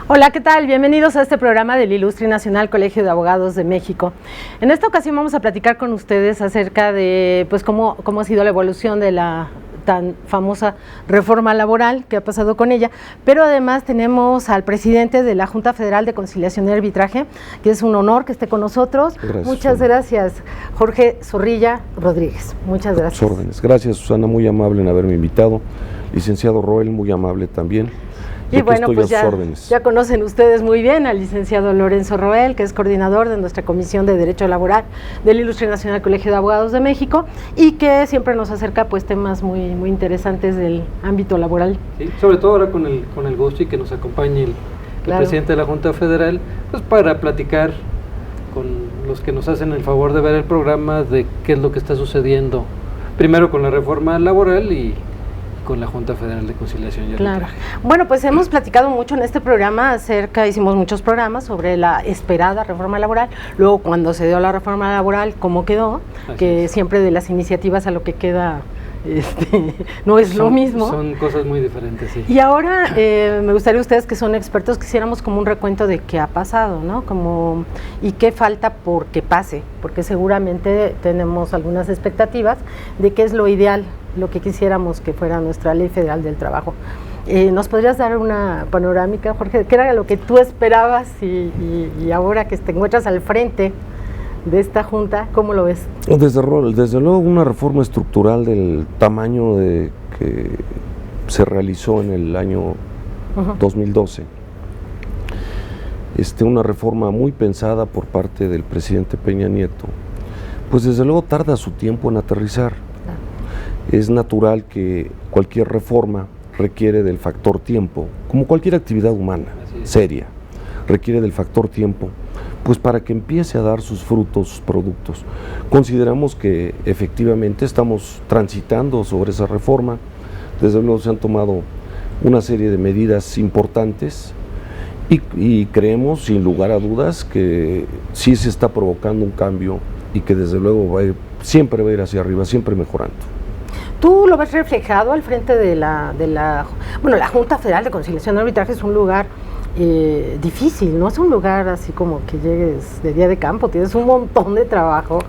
Hola, ¿qué tal? Bienvenidos a este programa del Ilustre Nacional Colegio de Abogados de México. En esta ocasión vamos a platicar con ustedes acerca de cómo ha sido la evolución de la tan famosa reforma laboral que ha pasado con ella, pero además tenemos al presidente de la Junta Federal de Conciliación y Arbitraje, que es un honor que esté con nosotros. Gracias, muchas gracias, Jorge Zorrilla Rodríguez. Muchas gracias. Sus órdenes. Gracias, Susana, muy amable en haberme invitado. Licenciado Roel, muy amable también. Y bueno, pues ya conocen ustedes muy bien al licenciado Lorenzo Roel, que es coordinador de nuestra Comisión de Derecho Laboral del Ilustre Nacional Colegio de Abogados de México y que siempre nos acerca temas muy interesantes del ámbito laboral. Sí, sobre todo ahora con el gusto y que nos acompañe el presidente de la Junta Federal, pues para platicar con los que nos hacen el favor de ver el programa de qué es lo que está sucediendo, primero con la reforma laboral y con la Junta Federal de Conciliación y Arbitraje. Claro. Bueno, pues hemos platicado mucho en este programa hicimos muchos programas sobre la esperada reforma laboral, luego cuando se dio la reforma laboral, cómo quedó, que siempre de las iniciativas a lo que queda no es lo mismo. Son cosas muy diferentes, sí. Y ahora me gustaría ustedes que son expertos que hiciéramos como un recuento de qué ha pasado, ¿no? Y qué falta por que pase, porque seguramente tenemos algunas expectativas de qué es lo ideal, lo que quisiéramos que fuera nuestra Ley Federal del Trabajo. ¿Nos podrías dar una panorámica, Jorge? ¿Qué era lo que tú esperabas y ahora que te encuentras al frente de esta Junta, cómo lo ves? Desde luego una reforma estructural del tamaño que se realizó en el año 2012. Una reforma muy pensada por parte del presidente Peña Nieto, pues desde luego tarda su tiempo en aterrizar. Es natural que cualquier reforma requiere del factor tiempo, como cualquier actividad humana seria, requiere del factor tiempo, pues para que empiece a dar sus frutos, sus productos. Consideramos que efectivamente estamos transitando sobre esa reforma, desde luego se han tomado una serie de medidas importantes y creemos sin lugar a dudas que sí se está provocando un cambio y que desde luego siempre va a ir hacia arriba, siempre mejorando. ¿Tú lo ves reflejado al frente de la Junta Federal de Conciliación y Arbitraje? Es un lugar difícil, no es un lugar así como que llegues de día de campo, tienes un montón de trabajo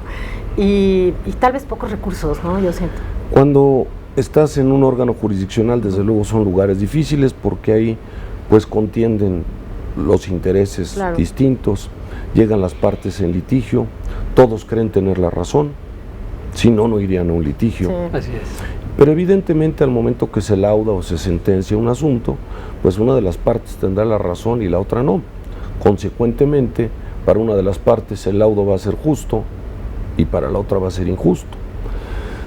y tal vez pocos recursos, ¿no? Yo siento. Cuando estás en un órgano jurisdiccional, desde luego son lugares difíciles porque ahí pues contienden los intereses distintos, llegan las partes en litigio, todos creen tener la razón, si no, no irían a un litigio. Sí. Así es. Pero evidentemente al momento que se lauda o se sentencia un asunto, pues una de las partes tendrá la razón y la otra no. Consecuentemente, para una de las partes el laudo va a ser justo y para la otra va a ser injusto.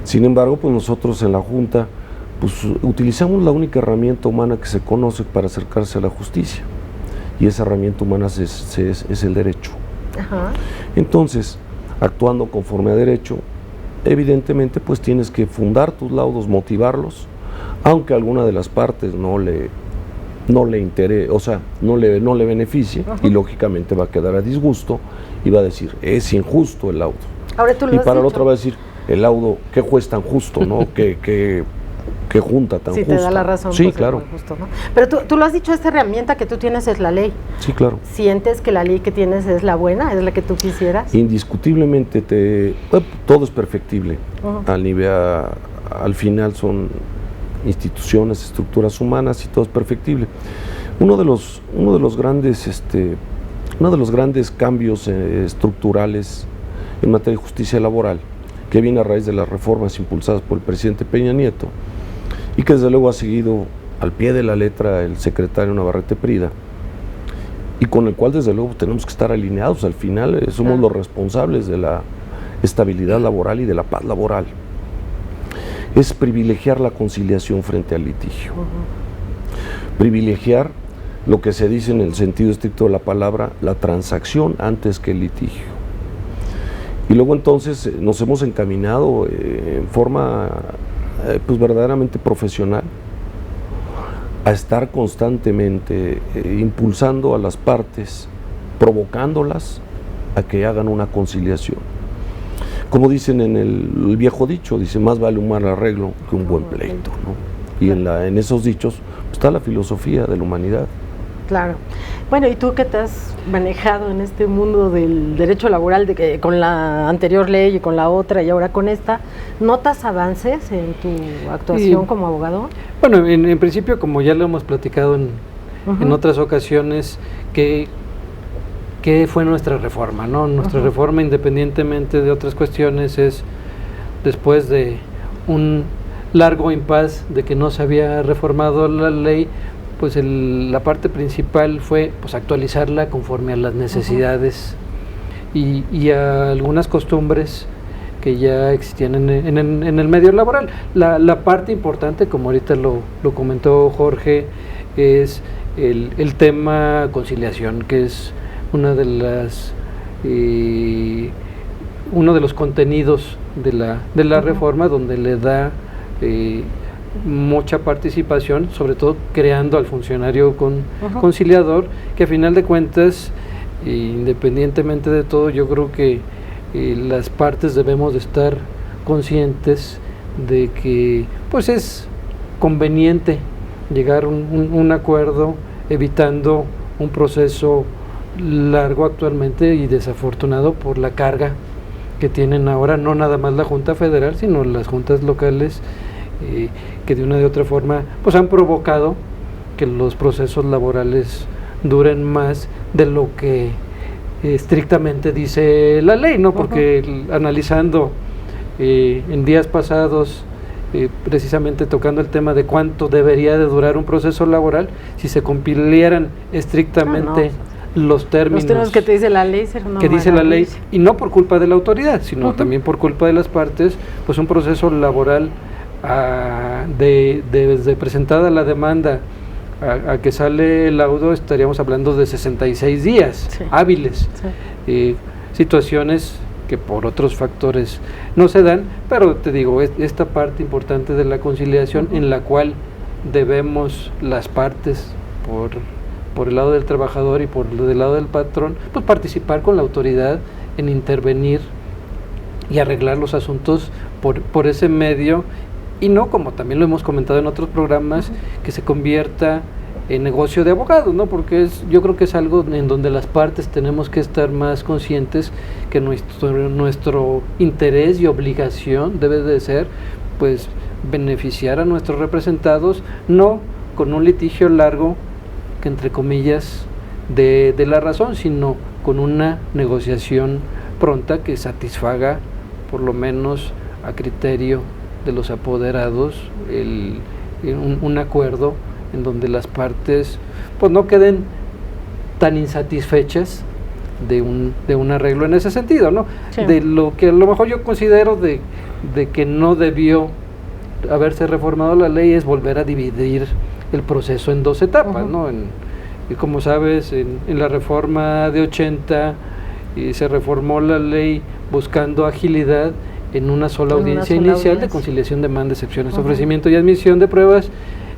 Sin embargo, pues nosotros en la Junta pues, utilizamos la única herramienta humana que se conoce para acercarse a la justicia, y esa herramienta humana es el derecho. Ajá. Entonces, actuando conforme a derecho, evidentemente pues tienes que fundar tus laudos, motivarlos, aunque alguna de las partes no le interese, o sea, no le beneficie, y lógicamente va a quedar a disgusto y va a decir, es injusto el laudo. Ahora tú lo y has para el dicho. otro va a decir, el laudo, qué juez tan justo, ¿no? qué junta tan justa. Sí, te da la razón. Sí, pues, claro. Justo, ¿no? Pero tú lo has dicho, esta herramienta que tú tienes es la ley. Sí, claro. ¿Sientes que la ley que tienes es la buena, es la que tú quisieras? Indiscutiblemente todo es perfectible. Al final son instituciones, estructuras humanas y todo es perfectible. Uno de los grandes cambios estructurales en materia de justicia laboral, que viene a raíz de las reformas impulsadas por el presidente Peña Nieto y que desde luego ha seguido al pie de la letra el secretario Navarrete Prida, y con el cual desde luego tenemos que estar alineados. Al final somos los responsables de la estabilidad laboral y de la paz laboral. Es privilegiar la conciliación frente al litigio. Privilegiar lo que se dice en el sentido estricto de la palabra, la transacción antes que el litigio. Y luego entonces nos hemos encaminado en forma pues verdaderamente profesional a estar constantemente impulsando a las partes, provocándolas a que hagan una conciliación. Como dicen en el viejo dicho, dice, más vale un mal arreglo que un buen pleito, ¿no? Y en esos dichos está la filosofía de la humanidad. Claro. Bueno, ¿y tú qué te has manejado en este mundo del derecho laboral con la anterior ley y con la otra y ahora con esta? ¿Notas avances en tu actuación como abogado? Bueno, en principio, como ya lo hemos platicado en otras ocasiones, ¿qué fue nuestra reforma, ¿no? Nuestra reforma, independientemente de otras cuestiones, es después de un largo impas de que no se había reformado la ley, pues la parte principal fue pues actualizarla conforme a las necesidades y a algunas costumbres que ya existían en el medio laboral. La parte importante, como ahorita lo comentó Jorge, es el tema conciliación, que es uno de los contenidos de la reforma, donde le da mucha participación, sobre todo creando al funcionario conciliador, que a final de cuentas, independientemente de todo, yo creo que las partes debemos de estar conscientes de que pues es conveniente llegar a un acuerdo, evitando un proceso largo actualmente y desafortunado por la carga que tienen ahora, no nada más la Junta Federal, sino las juntas locales, que de una de otra forma pues han provocado que los procesos laborales duren más de lo que estrictamente dice la ley, ¿no? Porque analizando en días pasados, precisamente tocando el tema de cuánto debería de durar un proceso laboral, si se cumplieran estrictamente los términos que te dice la ley, dice la ley, y no por culpa de la autoridad, sino también por culpa de las partes, pues un proceso laboral desde presentada la demanda a que sale el laudo, estaríamos hablando de 66 días hábiles, situaciones que por otros factores no se dan, pero te digo, esta parte importante de la conciliación, en la cual debemos las partes, por el lado del trabajador y por el lado del patrón, pues participar con la autoridad en intervenir y arreglar los asuntos por ese medio, y no, como también lo hemos comentado en otros programas, que se convierta en negocio de abogados, ¿no? Porque yo creo que es algo en donde las partes tenemos que estar más conscientes que nuestro interés y obligación debe de ser pues beneficiar a nuestros representados, no con un litigio largo que entre comillas de la razón, sino con una negociación pronta que satisfaga por lo menos a criterio de los apoderados un acuerdo en donde las partes pues no queden tan insatisfechas de un arreglo en ese sentido, ¿no? Sí. De lo que a lo mejor yo considero de que no debió haberse reformado la ley es volver a dividir el proceso en dos etapas, ¿no? Y como sabes, en la reforma de 80 se reformó la ley buscando agilidad en una sola audiencia inicial de conciliación, demanda, excepciones, ofrecimiento y admisión de pruebas,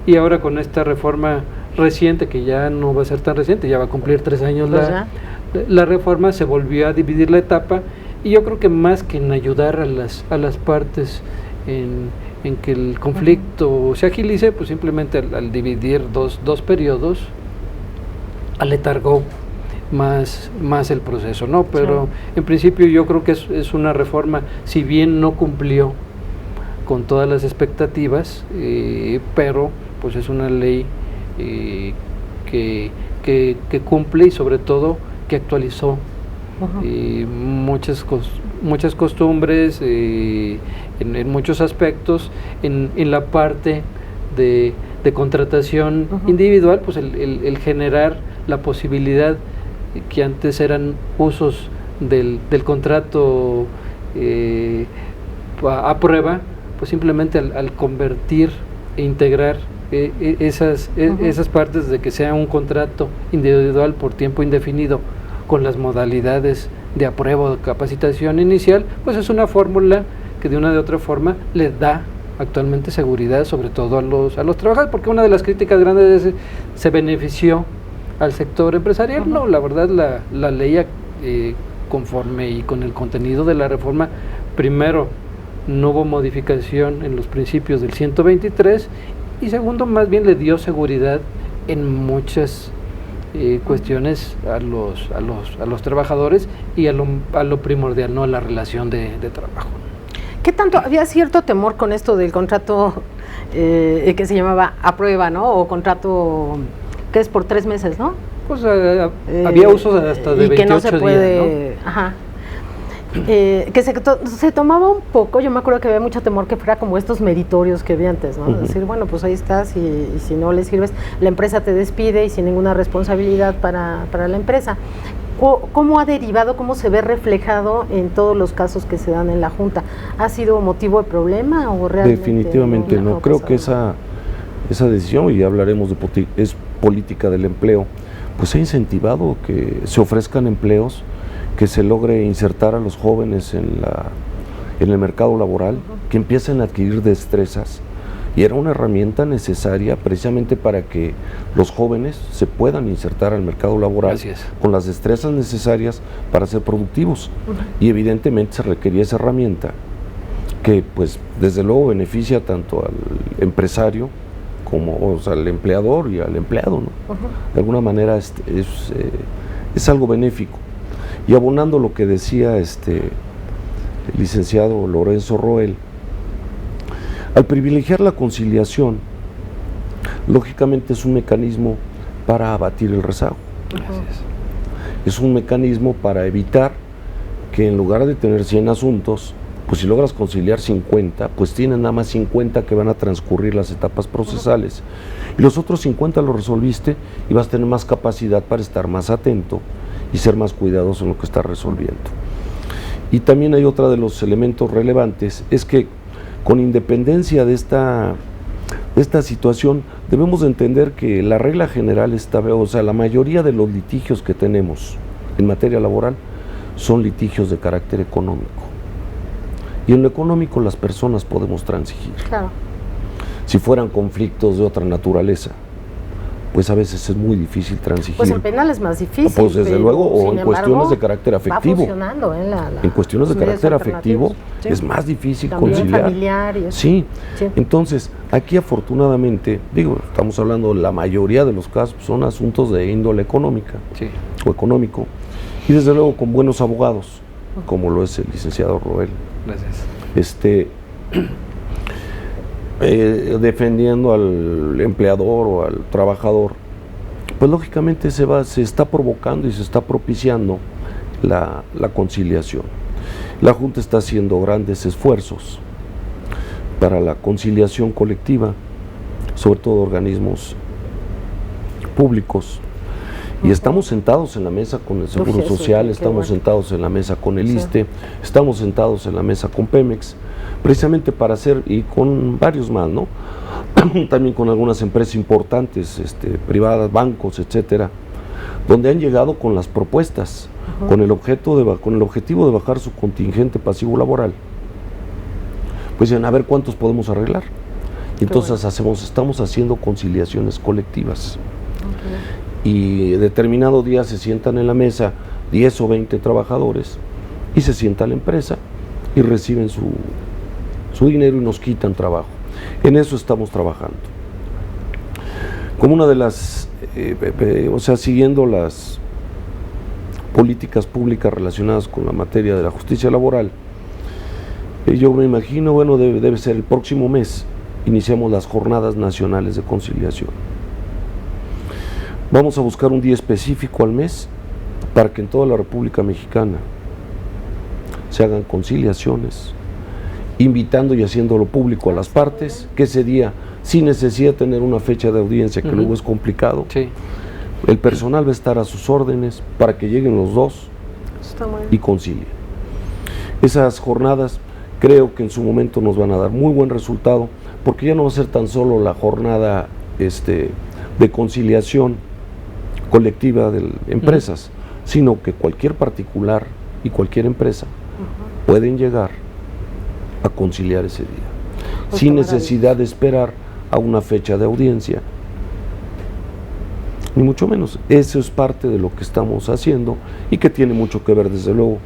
y ahora con esta reforma reciente, que ya no va a ser tan reciente, ya va a cumplir 3 años la reforma, se volvió a dividir la etapa, y yo creo que más que en ayudar a las partes en que el conflicto se agilice, pues simplemente al dividir dos periodos, aletargó más el proceso, ¿no? Pero en principio yo creo que es una reforma, si bien no cumplió con todas las expectativas, pero pues es una ley que cumple, y sobre todo que actualizó muchas costumbres en muchos aspectos, en la parte de contratación individual, pues el generar la posibilidad que antes eran usos del contrato a prueba, pues simplemente al convertir e integrar esas partes de que sea un contrato individual por tiempo indefinido con las modalidades de aprueba o de capacitación inicial, pues es una fórmula que de una de otra forma le da actualmente seguridad, sobre todo a los trabajadores, porque una de las críticas grandes es se benefició al sector empresarial. No, la verdad la ley conforme y con el contenido de la reforma, primero no hubo modificación en los principios del 123, y segundo, más bien le dio seguridad en muchas cuestiones a los trabajadores y a lo primordial, ¿no? A la relación de trabajo. ¿Qué tanto había cierto temor con esto del contrato que se llamaba a prueba, ¿no? O contrato que es por 3 meses, ¿no? Pues había usos hasta de 28 días, que no se puede, ¿no? Ajá. Que se tomaba un poco, yo me acuerdo que había mucho temor que fuera como estos meritorios que había antes, ¿no? Decir, bueno, pues ahí estás y si no le sirves, la empresa te despide y sin ninguna responsabilidad para la empresa. ¿Cómo ha derivado, cómo se ve reflejado en todos los casos que se dan en la Junta? ¿Ha sido motivo de problema o realmente? Definitivamente no. Creo que esa decisión, y hablaremos es política del empleo, pues ha incentivado que se ofrezcan empleos, que se logre insertar a los jóvenes en el mercado laboral, que empiecen a adquirir destrezas, y era una herramienta necesaria precisamente para que los jóvenes se puedan insertar al mercado laboral con las destrezas necesarias para ser productivos, y evidentemente se requería esa herramienta que pues desde luego beneficia tanto al empresario como al empleador y al empleado, ¿no? De alguna manera es algo benéfico. Y abonando lo que decía el licenciado Lorenzo Roel, al privilegiar la conciliación, lógicamente es un mecanismo para abatir el rezago. Es un mecanismo para evitar que en lugar de tener 100 asuntos, pues si logras conciliar 50, pues tienes nada más 50 que van a transcurrir las etapas procesales. Y los otros 50 los resolviste y vas a tener más capacidad para estar más atento y ser más cuidadoso en lo que estás resolviendo. Y también hay otro de los elementos relevantes, es que con independencia de esta situación, debemos de entender que la regla general la mayoría de los litigios que tenemos en materia laboral son litigios de carácter económico. Y en lo económico las personas podemos transigir. Claro. Si fueran conflictos de otra naturaleza, pues a veces es muy difícil transigir. Pues en penal es más difícil. Pues desde luego, o en cuestiones de carácter afectivo. Va funcionando, en cuestiones de carácter afectivo es más difícil también conciliar. Familiar y eso. Sí, entonces aquí afortunadamente, estamos hablando, la mayoría de los casos son asuntos de índole económica o económico, y desde luego con buenos abogados, como lo es el licenciado Roel. Gracias. Defendiendo al empleador o al trabajador, pues lógicamente se está provocando y se está propiciando la conciliación. La Junta está haciendo grandes esfuerzos para la conciliación colectiva, sobre todo organismos públicos, y estamos sentados en la mesa con el Seguro Social, estamos sentados en la mesa con el ISSSTE, estamos sentados en la mesa con Pemex, precisamente para hacer, y con varios más, ¿no? También con algunas empresas importantes, privadas, bancos, etcétera, donde han llegado con las propuestas, con el objetivo de bajar su contingente pasivo laboral. Pues dicen, a ver cuántos podemos arreglar. Entonces estamos haciendo conciliaciones colectivas. Y determinado día se sientan en la mesa 10 o 20 trabajadores y se sienta la empresa y reciben su dinero y nos quitan trabajo. En eso estamos trabajando. Como una de las, siguiendo las políticas públicas relacionadas con la materia de la justicia laboral, yo me imagino, debe ser el próximo mes, iniciamos las jornadas nacionales de conciliación. Vamos a buscar un día específico al mes para que en toda la República Mexicana se hagan conciliaciones, invitando y haciéndolo público a las partes, que ese día, sin necesidad de tener una fecha de audiencia, que luego es complicado, el personal va a estar a sus órdenes para que lleguen los dos y concilien. Esas jornadas creo que en su momento nos van a dar muy buen resultado, porque ya no va a ser tan solo la jornada de conciliación colectiva de empresas, sino que cualquier particular y cualquier empresa pueden llegar a conciliar ese día, sin necesidad de esperar a una fecha de audiencia, ni mucho menos. Eso es parte de lo que estamos haciendo y que tiene mucho que ver, desde luego,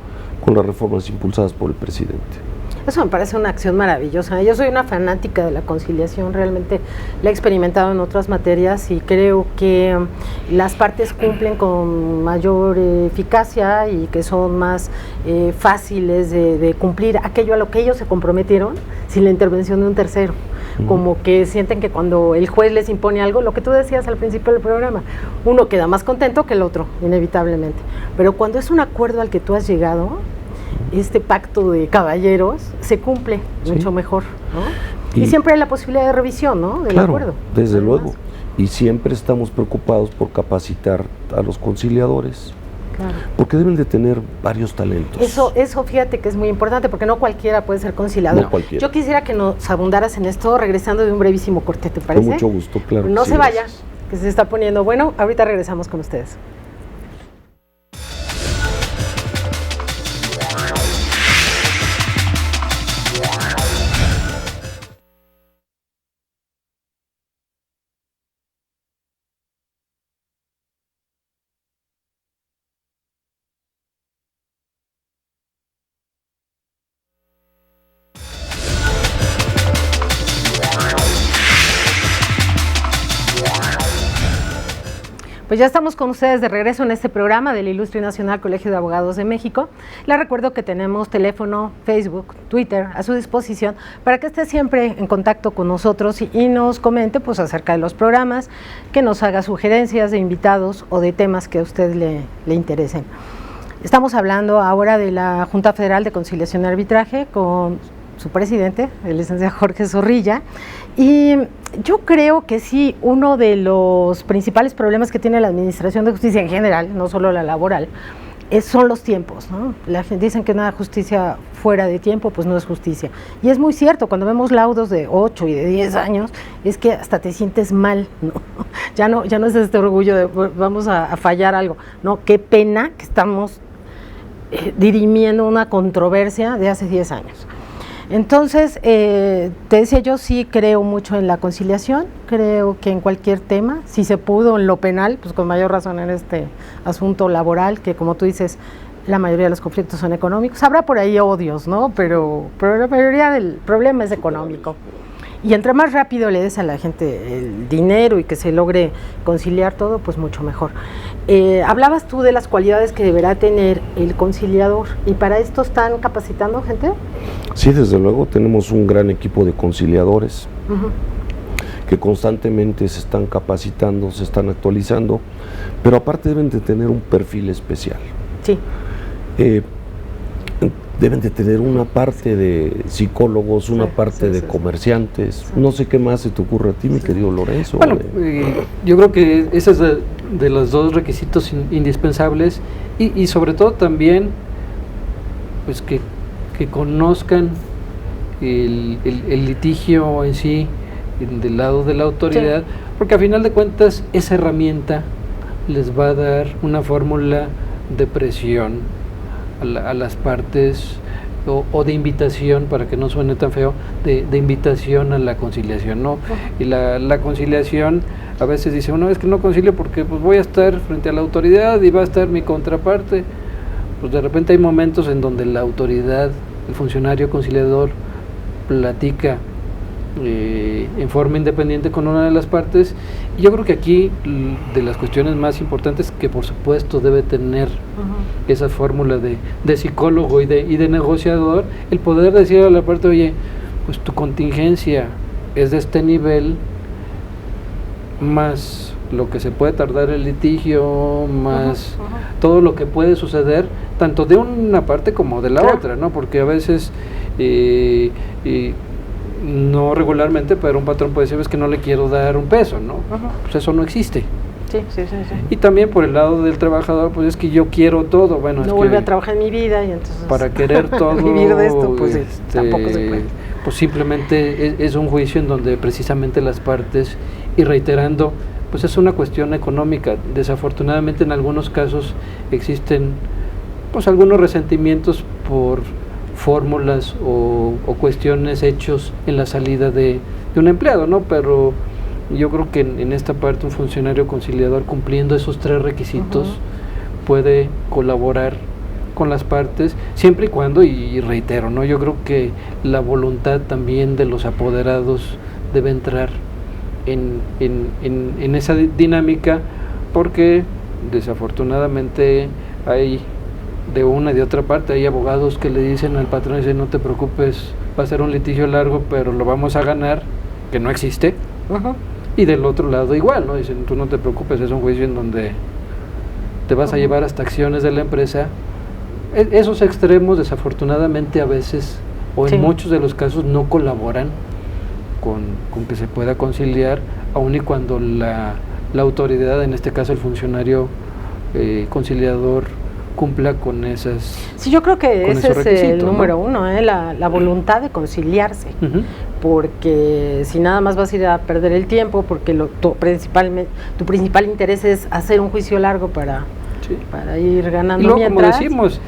con las reformas impulsadas por el presidente. Eso me parece una acción maravillosa. Yo soy una fanática de la conciliación, realmente la he experimentado en otras materias y creo que las partes cumplen con mayor eficacia y que son más fáciles de cumplir aquello a lo que ellos se comprometieron sin la intervención de un tercero. Como que sienten que cuando el juez les impone algo, lo que tú decías al principio del programa, uno queda más contento que el otro, inevitablemente. Pero cuando es un acuerdo al que tú has llegado, este pacto de caballeros se cumple mucho mejor, ¿no? Y siempre hay la posibilidad de revisión, ¿no? Del acuerdo. Desde luego. Y siempre estamos preocupados por capacitar a los conciliadores. Claro. Porque deben de tener varios talentos. Eso fíjate que es muy importante, porque no cualquiera puede ser conciliador. No cualquiera. Yo quisiera que nos abundaras en esto, regresando de un brevísimo corte, ¿te parece? Con mucho gusto, claro. No sí, se vaya, gracias. que se está poniendo bueno. Ahorita regresamos con ustedes. Pues ya estamos con ustedes de regreso en este programa del Ilustre y Nacional Colegio de Abogados de México. Les recuerdo que tenemos teléfono, Facebook, Twitter a su disposición para que esté siempre en contacto con nosotros y nos comente pues acerca de los programas, que nos haga sugerencias de invitados o de temas que a usted le interesen. Estamos hablando ahora de la Junta Federal de Conciliación y Arbitraje con su presidente, el licenciado Jorge Zorrilla, y yo creo que sí, uno de los principales problemas que tiene la Administración de Justicia en general, no solo la laboral, son los tiempos, ¿no? La gente dicen que una justicia fuera de tiempo, pues no es justicia. Y es muy cierto, cuando vemos laudos de 8 y de 10 años, es que hasta te sientes mal, ¿no? Ya no es este orgullo de vamos a fallar algo, no, qué pena que estamos dirimiendo una controversia de hace 10 años. Entonces, te decía, yo sí creo mucho en la conciliación, creo que en cualquier tema, si se pudo en lo penal, pues con mayor razón en este asunto laboral, que como tú dices, la mayoría de los conflictos son económicos, habrá por ahí odios, ¿no? Pero la mayoría del problema es económico. Y entre más rápido le des a la gente el dinero y que se logre conciliar todo, pues mucho mejor. Hablabas tú de las cualidades que deberá tener el conciliador, ¿y para esto están capacitando gente? Sí, desde luego, tenemos un gran equipo de conciliadores que constantemente se están capacitando, se están actualizando, pero aparte deben de tener un perfil especial. Sí. Deben de tener una parte de psicólogos, una parte de comerciantes, no sé qué más se te ocurre a ti, mi querido Lorenzo. Bueno, yo creo que ese es de los dos requisitos indispensables y sobre todo también pues que conozcan el litigio en sí del lado de la autoridad, porque a final de cuentas esa herramienta les va a dar una fórmula de presión a las partes o de invitación, para que no suene tan feo, de invitación a la conciliación, ¿no? Y la conciliación, a veces dice uno, es que no concilio porque pues voy a estar frente a la autoridad y va a estar mi contraparte. Pues de repente hay momentos en donde la autoridad, el funcionario conciliador, platica en forma independiente con una de las partes, y yo creo que aquí de las cuestiones más importantes que por supuesto debe tener esa fórmula de psicólogo y de negociador, el poder decir a la parte, oye, pues tu contingencia es de este nivel, más lo que se puede tardar el litigio, más todo lo que puede suceder, tanto de una parte como de la otra, ¿no? Porque a veces no regularmente, pero un patrón puede decir, es que no le quiero dar un peso, ¿no? Pues eso no existe. Sí. Y también por el lado del trabajador, pues es que yo quiero todo, bueno, no vuelve a trabajar en mi vida y entonces para querer todo vivir de esto, pues tampoco se puede. Pues simplemente es un juicio en donde precisamente las partes, y reiterando, pues es una cuestión económica. Desafortunadamente en algunos casos existen pues algunos resentimientos por fórmulas o cuestiones hechos en la salida de un empleado, ¿no? Pero yo creo que en esta parte un funcionario conciliador cumpliendo esos tres requisitos puede colaborar con las partes, siempre y cuando, y reitero, ¿no? Yo creo que la voluntad también de los apoderados debe entrar en esa dinámica, porque desafortunadamente hay de una y de otra parte, hay abogados que le dicen al patrón, dicen, no te preocupes, va a ser un litigio largo, pero lo vamos a ganar, que no existe. Y del otro lado igual, ¿no? Dicen, tú no te preocupes, es un juicio en donde te vas a llevar hasta acciones de la empresa. Esos extremos desafortunadamente a veces, o en muchos de los casos, no colaboran con que se pueda conciliar, aun y cuando la autoridad, en este caso el funcionario conciliador, cumpla con esas. Sí, yo creo que ese es el número uno, la voluntad de conciliarse, porque si nada más vas a ir a perder el tiempo, porque tu principal interés es hacer un juicio largo para ir ganando. Y luego, como decimos,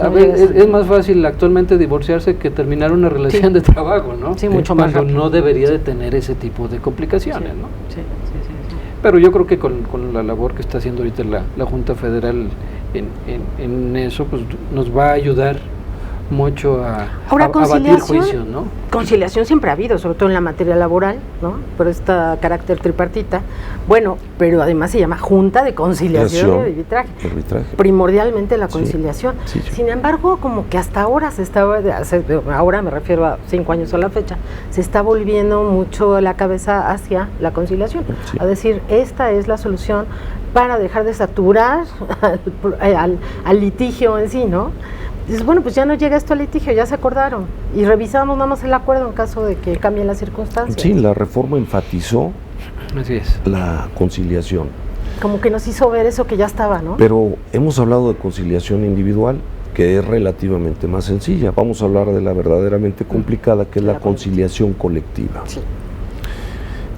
a ver, es más fácil actualmente divorciarse que terminar una relación de trabajo, ¿no? Sí, mucho más rápido. No debería de tener ese tipo de complicaciones, ¿no? Sí. Pero yo creo que con la labor que está haciendo ahorita la Junta Federal en eso, pues nos va a ayudar mucho a batir juicios, ¿no? Conciliación siempre ha habido, sobre todo en la materia laboral, ¿no? Por este carácter tripartita. Bueno, pero además se llama Junta de Conciliación y Arbitraje. Primordialmente la conciliación. Sí. Sin embargo, como que hasta ahora ahora me refiero a 5 años a la fecha, se está volviendo mucho la cabeza hacia la conciliación. Sí. A decir, esta es la solución para dejar de saturar al litigio en sí, ¿no? Dices, bueno, pues ya no llega esto al litigio, ya se acordaron y revisamos nada más el acuerdo en caso de que cambien las circunstancias. Sí, la reforma enfatizó la conciliación. Como que nos hizo ver eso que ya estaba, ¿no? Pero hemos hablado de conciliación individual, que es relativamente más sencilla. Vamos a hablar de la verdaderamente complicada, que es la conciliación colectiva. Sí.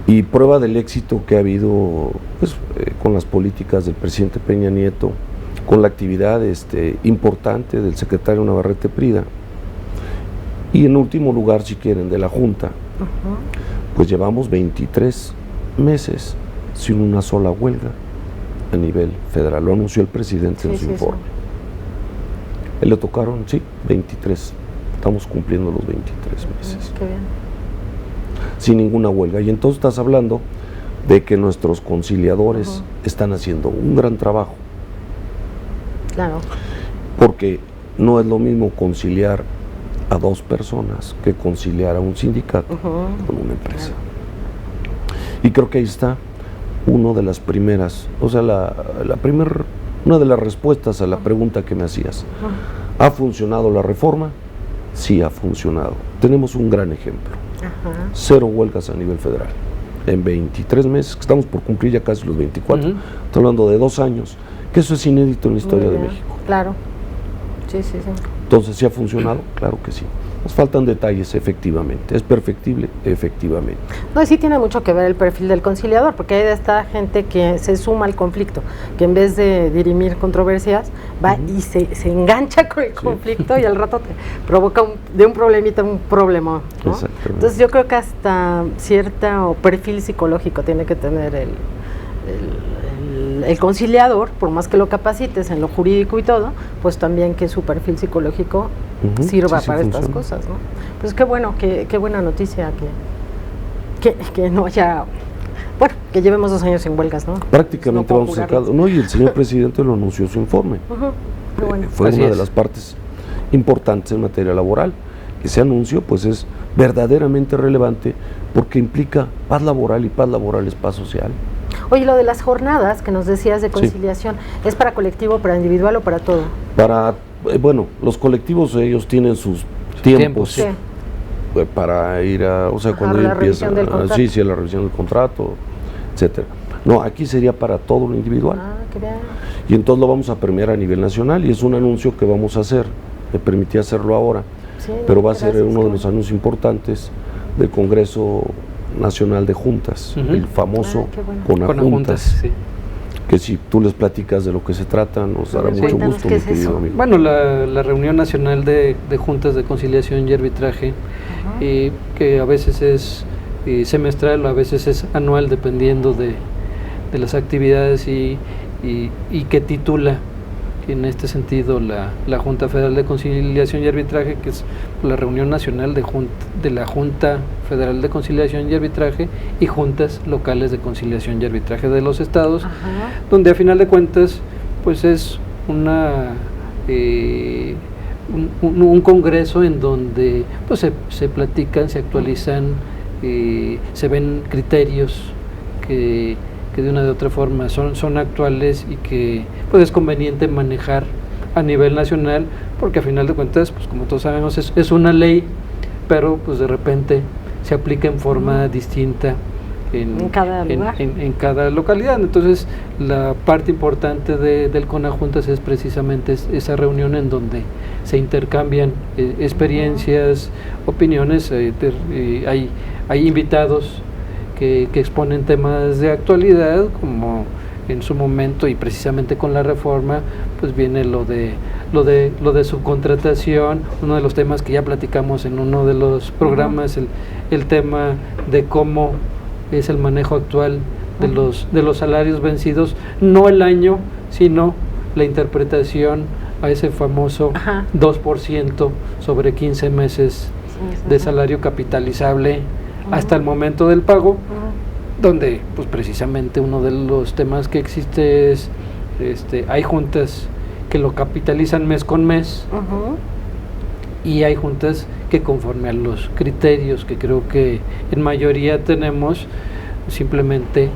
Y prueba del éxito que ha habido pues, con las políticas del presidente Peña Nieto, con la actividad importante del secretario Navarrete Prida, y en último lugar, si quieren, de la Junta, pues llevamos 23 meses sin una sola huelga a nivel federal. Lo anunció el presidente en su informe. Él le tocaron, 23. Estamos cumpliendo los 23 meses. Qué bien. Sin ninguna huelga. Y entonces estás hablando de que nuestros conciliadores están haciendo un gran trabajo. Claro. Porque no es lo mismo conciliar a 2 personas que conciliar a un sindicato con una empresa. Claro. Y creo que ahí está una de las primeras, o sea, una de las respuestas a la pregunta que me hacías. ¿Ha funcionado la reforma? Sí, ha funcionado. Tenemos un gran ejemplo. 0 huelgas a nivel federal. En 23 meses, que estamos por cumplir ya casi los 24, estoy hablando de 2 años, que eso es inédito en la historia de México. Claro. Sí. Entonces, ¿sí ha funcionado? Claro que sí. Nos faltan detalles, efectivamente. ¿Es perfectible? Efectivamente. No, sí tiene mucho que ver el perfil del conciliador, porque hay de esta gente que se suma al conflicto, que en vez de dirimir controversias, va y se engancha con el conflicto y al rato te provoca de un problemita un problema, ¿no? Entonces yo creo que hasta cierto perfil psicológico tiene que tener el conciliador, por más que lo capacites en lo jurídico y todo, pues también que su perfil psicológico sirva para estas cosas, ¿no? Pues qué bueno, qué buena noticia que no haya, bueno, que llevemos 2 años sin huelgas, ¿no? Prácticamente vamos a sacar, y el señor presidente lo anunció en su informe. Bueno. Fue una de las partes importantes en materia laboral. Ese anuncio pues es verdaderamente relevante porque implica paz laboral, y paz laboral es paz social. Oye, lo de las jornadas que nos decías de conciliación, ¿es para colectivo, para individual o para todo? Bueno, los colectivos ellos tienen sus tiempos para ir a, o sea, cuando empieza la revisión del contrato, etcétera. No, aquí sería para todo lo individual. Qué bien. Y entonces lo vamos a premiar a nivel nacional, y es un anuncio que vamos a hacer. Me permití hacerlo ahora, pero va a ser uno de los anuncios importantes del Congreso Nacional de Juntas, el famoso CONAJuntas, que si tú les platicas de lo que se trata, nos dará mucho gusto, mi querido amigo. Bueno, la Reunión Nacional de Juntas de Conciliación y Arbitraje, que a veces es semestral, a veces es anual, dependiendo de las actividades y que titula en este sentido la Junta Federal de Conciliación y Arbitraje, que es la reunión nacional de la Junta Federal de Conciliación y Arbitraje y juntas locales de conciliación y arbitraje de los estados, donde a final de cuentas pues es un congreso en donde pues se platican, se actualizan, se ven criterios que de una de otra forma son actuales y que pues es conveniente manejar a nivel nacional, porque a final de cuentas, pues como todos sabemos, es una ley, pero pues de repente se aplica en forma distinta en cada lugar, en cada localidad. Entonces la parte importante del CONAJuntas es precisamente esa reunión en donde se intercambian experiencias, opiniones, hay invitados que exponen temas de actualidad, como en su momento, y precisamente con la reforma pues viene lo de subcontratación, uno de los temas que ya platicamos en uno de los programas, el tema de cómo es el manejo actual de los salarios vencidos, no el año, sino la interpretación a ese famoso 2% sobre 15 meses de salario capitalizable hasta el momento del pago, donde pues precisamente uno de los temas que existe es, hay juntas que lo capitalizan mes con mes, y hay juntas que conforme a los criterios que creo que en mayoría tenemos, simplemente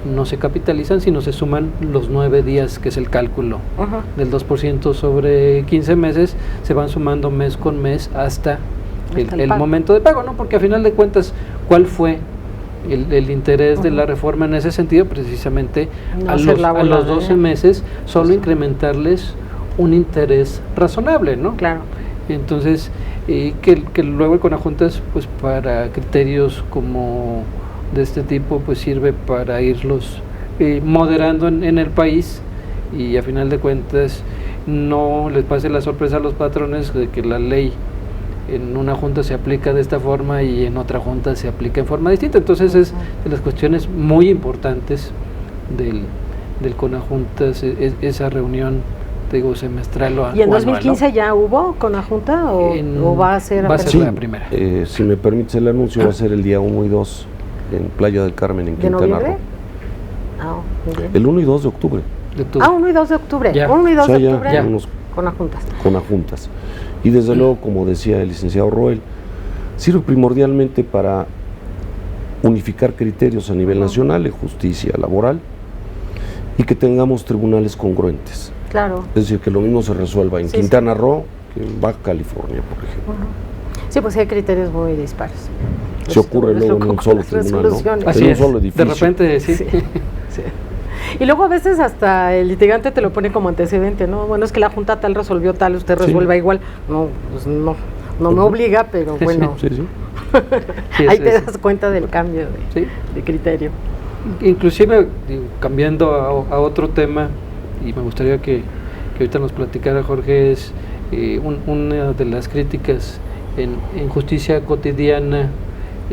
no se capitalizan, sino se suman los 9 días, que es el cálculo del 2% sobre 15 meses, se van sumando mes con mes hasta el momento de pago, ¿no? Porque a final de cuentas, ¿cuál fue el interés de la reforma en ese sentido? Precisamente a los 12 meses solo incrementarles un interés razonable, ¿no? Claro. Entonces, que luego el CONAJuntas, pues para criterios como de este tipo, pues sirve para irlos moderando en el país, y a final de cuentas no les pase la sorpresa a los patrones de que la ley en una junta se aplica de esta forma y en otra junta se aplica en forma distinta. Entonces es de las cuestiones muy importantes del CONAJuntas, esa reunión, te digo, semestral o ¿Y en 2015 anual, ¿no? ya hubo CONAJunta o va a ser? Va a ser la primera. Si me permites el anuncio, va a ser el día 1 y 2 en Playa del Carmen, en Quintana Roo. Muy bien. El 1 y 2 de octubre. 1 y 2 de octubre. Ya. 1 y 2 de octubre. Ya CONAJuntas. Y desde luego, como decía el licenciado Roel, sirve primordialmente para unificar criterios a nivel nacional en justicia laboral y que tengamos tribunales congruentes. Claro. Es decir, que lo mismo se resuelva en Quintana Roo que en Baja California, por ejemplo. Sí, pues hay criterios muy dispares. Se ocurre luego en un solo tribunal, ¿no? Así en un solo edificio. De repente, sí. Y luego a veces hasta el litigante te lo pone como antecedente, ¿no? Bueno, es que la junta tal resolvió tal, usted resuelva igual. No, pues no me obliga, pero bueno. Ahí te das cuenta del cambio de criterio. Inclusive, cambiando a otro tema, y me gustaría que ahorita nos platicara Jorge, es una de las críticas en justicia cotidiana,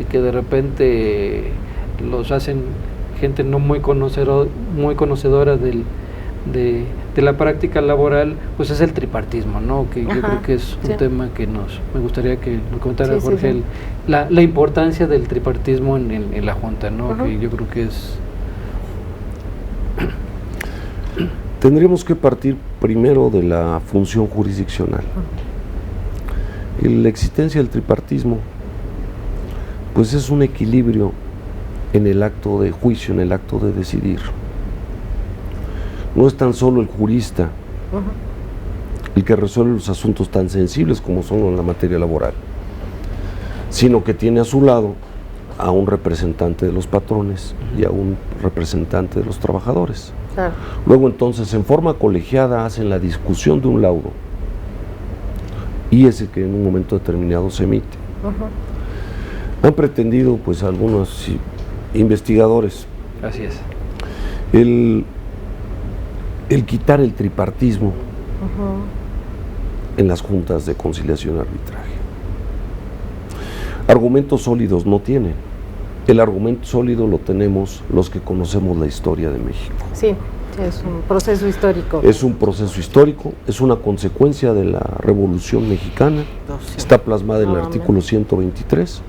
que de repente los hacen gente no muy conocedora de la práctica laboral, pues es el tripartismo, ¿no? Que yo creo que es un tema que me gustaría que nos contara Jorge, la importancia del tripartismo en la Junta, ¿no? Que yo creo que es... Tendríamos que partir primero de la función jurisdiccional. La existencia del tripartismo, pues es un equilibrio en el acto de juicio, en el acto de decidir. No es tan solo el jurista el que resuelve los asuntos tan sensibles como son en la materia laboral, sino que tiene a su lado a un representante de los patrones y a un representante de los trabajadores. Claro. Luego entonces, en forma colegiada, hacen la discusión de un laudo y ese que en un momento determinado se emite. Han pretendido, pues, algunos investigadores, así es, el quitar el tripartismo en las juntas de conciliación y arbitraje. Argumentos sólidos no tienen. El argumento sólido lo tenemos los que conocemos la historia de México. Sí, Es un proceso histórico. Es un proceso histórico, es una consecuencia de la Revolución Mexicana, está plasmada en el artículo 123,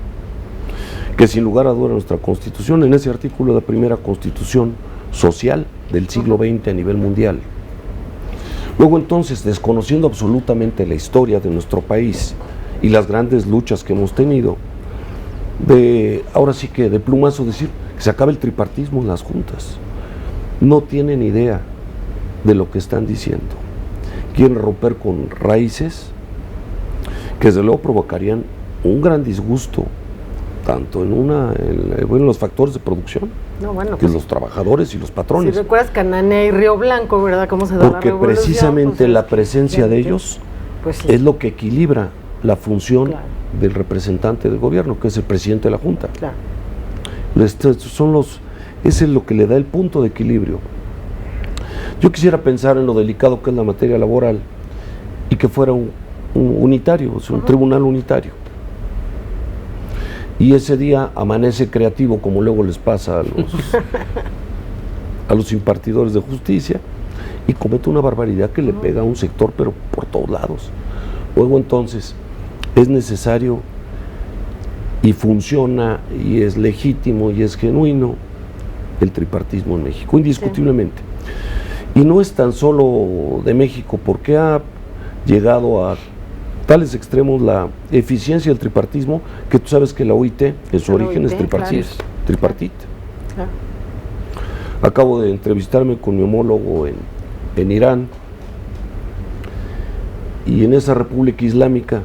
que sin lugar a duda nuestra Constitución, en ese artículo la primera Constitución social del siglo XX a nivel mundial. Luego entonces, desconociendo absolutamente la historia de nuestro país y las grandes luchas que hemos tenido, ahora sí que de plumazo decir que se acaba el tripartismo en las juntas. No tienen idea de lo que están diciendo. Quieren romper con raíces que desde luego provocarían un gran disgusto, tanto en los factores de producción, que pues, los trabajadores y los patrones. Si recuerdas Cananea y Río Blanco, ¿verdad? ¿Cómo se da la revolución? Porque precisamente pues, la presencia de ellos pues, sí, es lo que equilibra la función claro, del representante del gobierno, que es el presidente de la Junta. Claro. Ese es lo que le da el punto de equilibrio. Yo quisiera pensar en lo delicado que es la materia laboral y que fuera un unitario, o sea, un tribunal unitario. Y ese día amanece creativo, como luego les pasa a los impartidores de justicia, y comete una barbaridad que le pega a un sector, pero por todos lados. Luego entonces es necesario y funciona y es legítimo y es genuino el tripartismo en México, indiscutiblemente. Sí. Y no es tan solo de México, porque ha llegado a tales extremos la eficiencia del tripartismo, que tú sabes que la OIT en su origen es tripartita. Claro. Acabo de entrevistarme con mi homólogo en Irán, y en esa República Islámica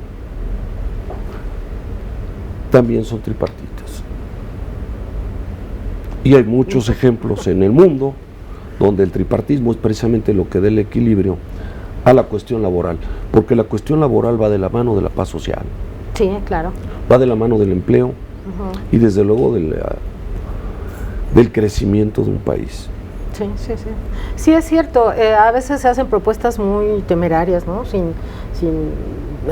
también son tripartitas. Y hay muchos ejemplos en el mundo donde el tripartismo es precisamente lo que da el equilibrio a la cuestión laboral, porque la cuestión laboral va de la mano de la paz social. Sí, claro. Va de la mano del empleo y desde luego del crecimiento de un país. Sí, sí, sí. Sí, es cierto, a veces se hacen propuestas muy temerarias, ¿no? Sin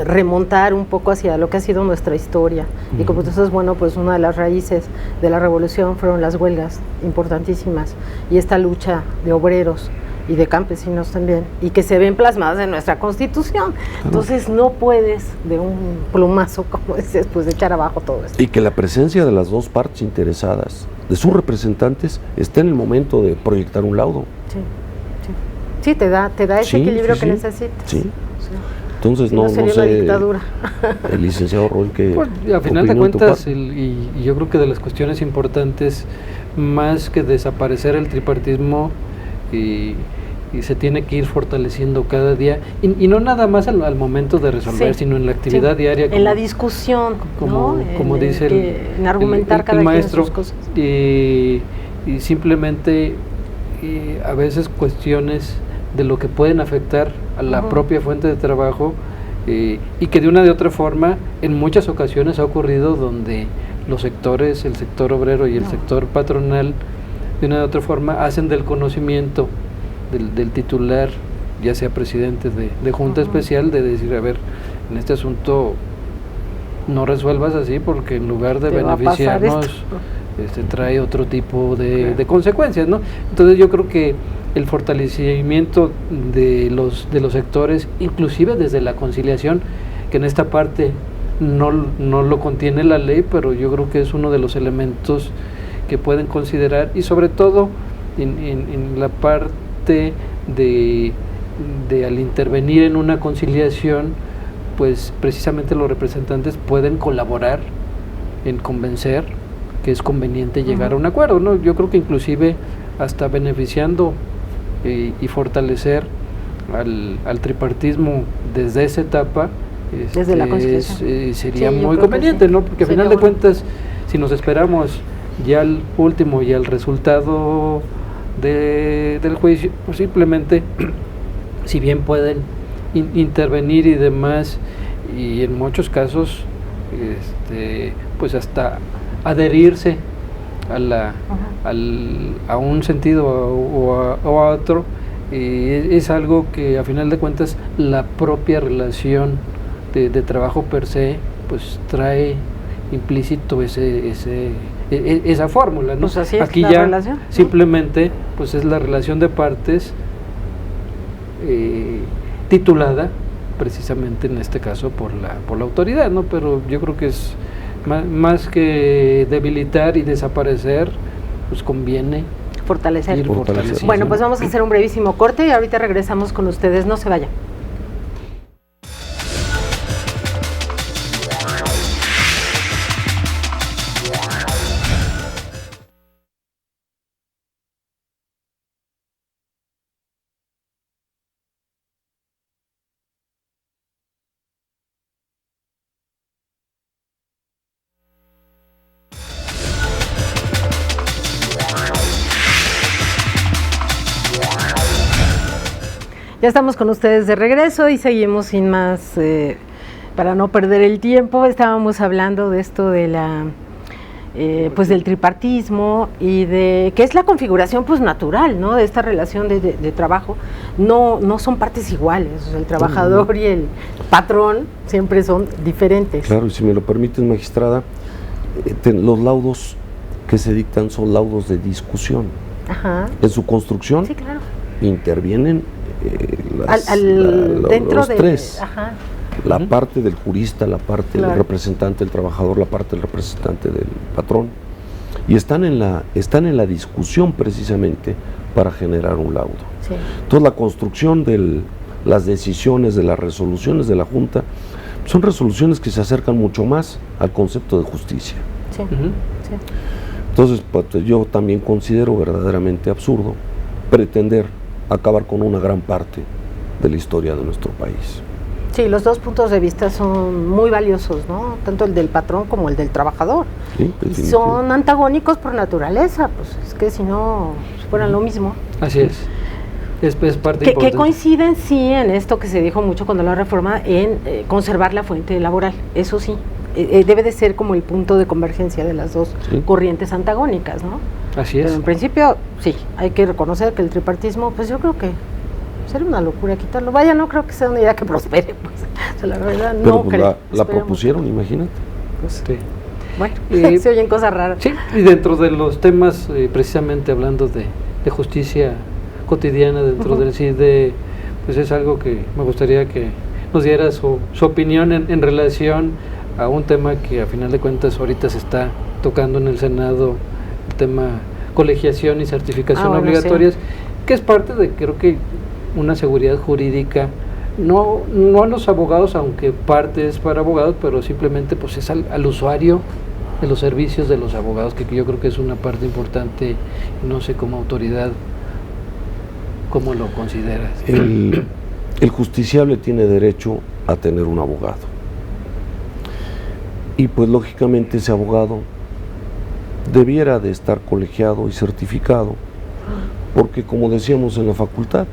remontar un poco hacia lo que ha sido nuestra historia. Y como entonces, bueno, pues una de las raíces de la revolución fueron las huelgas importantísimas y esta lucha de obreros y de campesinos también, y que se ven plasmadas en nuestra Constitución. Entonces no puedes de un plumazo, como dices, pues echar abajo todo esto. Y que la presencia de las dos partes interesadas, de sus representantes, está en el momento de proyectar un laudo. Sí, sí. Sí, te da ese equilibrio que necesitas. Sí. Entonces no sé, la dictadura. El licenciado Roel, que pues, a final de cuentas, y yo creo que de las cuestiones importantes, más que desaparecer el tripartismo, y se tiene que ir fortaleciendo cada día, y no nada más al momento de resolver, sino en la actividad diaria. En la discusión, como dice en argumentar cada el maestro, sus cosas. Y simplemente a veces cuestiones de lo que pueden afectar a la propia fuente de trabajo, y que de una de otra forma en muchas ocasiones ha ocurrido donde los sectores, el sector obrero y el sector patronal, de una de otra forma hacen del conocimiento del titular, ya sea presidente de junta especial, de decir, a ver, en este asunto no resuelvas así, porque en lugar de beneficiarnos trae otro tipo de consecuencias, ¿no? Entonces yo creo que el fortalecimiento de los sectores, inclusive desde la conciliación, que en esta parte no lo contiene la ley, pero yo creo que es uno de los elementos que pueden considerar, y sobre todo en la parte de al intervenir en una conciliación, pues precisamente los representantes pueden colaborar en convencer que es conveniente llegar a un acuerdo, ¿no? Yo creo que inclusive hasta beneficiando y fortalecer al tripartismo desde esa etapa, desde la conciliación, sería muy conveniente, ¿no? Porque al final de cuentas, si nos esperamos ya al último y al resultado del juicio, pues simplemente, si bien pueden intervenir y demás, y en muchos casos pues hasta adherirse a un sentido o a otro, es algo que a final de cuentas la propia relación de trabajo per se pues trae implícito esa fórmula, ¿no? Pues así es, aquí la ya relación. simplemente pues es la relación de partes titulada precisamente en este caso por la autoridad, ¿no? Pero yo creo que es más que debilitar y desaparecer, pues conviene fortalecer. fortaleciendo. Bueno, pues vamos a hacer un brevísimo corte y ahorita regresamos con ustedes, no se vayan. Ya estamos con ustedes de regreso y seguimos sin más, para no perder el tiempo. Estábamos hablando de esto de la, pues del tripartismo y de que es la configuración pues natural, ¿no? De esta relación de trabajo. No son partes iguales, o sea, el trabajador y el patrón siempre son diferentes. Claro, y si me lo permiten, magistrada, los laudos que se dictan son laudos de discusión. Ajá. En su construcción, sí, claro, intervienen dentro los tres. Ajá. La parte del jurista, la parte del representante del trabajador, la parte del representante del patrón, y están en la discusión precisamente para generar un laudo. Sí. Entonces la construcción de las decisiones, de las resoluciones de la Junta, son resoluciones que se acercan mucho más al concepto de justicia. Sí. Sí. Entonces, pues, yo también considero verdaderamente absurdo pretender acabar con una gran parte de la historia de nuestro país. Sí, los dos puntos de vista son muy valiosos, ¿no? Tanto el del patrón como el del trabajador. Sí, y son antagónicos por naturaleza, pues es que si no fueran lo mismo. Así es parte importante. Que coinciden, sí, en esto que se dijo mucho cuando la reforma, en conservar la fuente laboral, eso sí. Debe de ser como el punto de convergencia de las dos corrientes antagónicas, ¿no? Así es. Pero en principio, sí, hay que reconocer que el tripartismo, pues yo creo que sería una locura quitarlo. Vaya, no creo que sea una idea que prospere, pues. O sea, la verdad, pero no pues creo. la propusieron, imagínate. Pues, sí. Bueno, se oyen cosas raras. Sí, y dentro de los temas, precisamente hablando de justicia cotidiana dentro del CIDE, pues es algo que me gustaría que nos diera su opinión en relación a un tema que a final de cuentas ahorita se está tocando en el Senado, el tema colegiación y certificación obligatorias, que es parte de, creo que, una seguridad jurídica, no a los abogados, aunque parte es para abogados, pero simplemente pues es al usuario de los servicios de los abogados, que yo creo que es una parte importante, no sé, como autoridad, ¿cómo lo consideras? El justiciable tiene derecho a tener un abogado. Y pues lógicamente ese abogado debiera de estar colegiado y certificado, porque como decíamos en la facultad,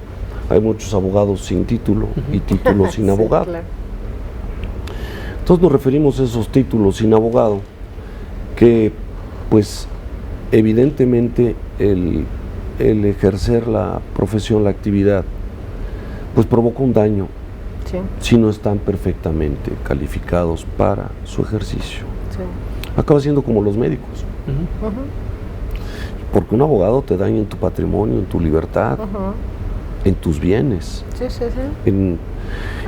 hay muchos abogados sin título y títulos sin abogado. Claro. Entonces nos referimos a esos títulos sin abogado, que pues evidentemente el ejercer la profesión, la actividad, pues provoca un daño si no están perfectamente calificados para su ejercicio. Acaba siendo como los médicos. Porque un abogado te daña en tu patrimonio, en tu libertad, en tus bienes.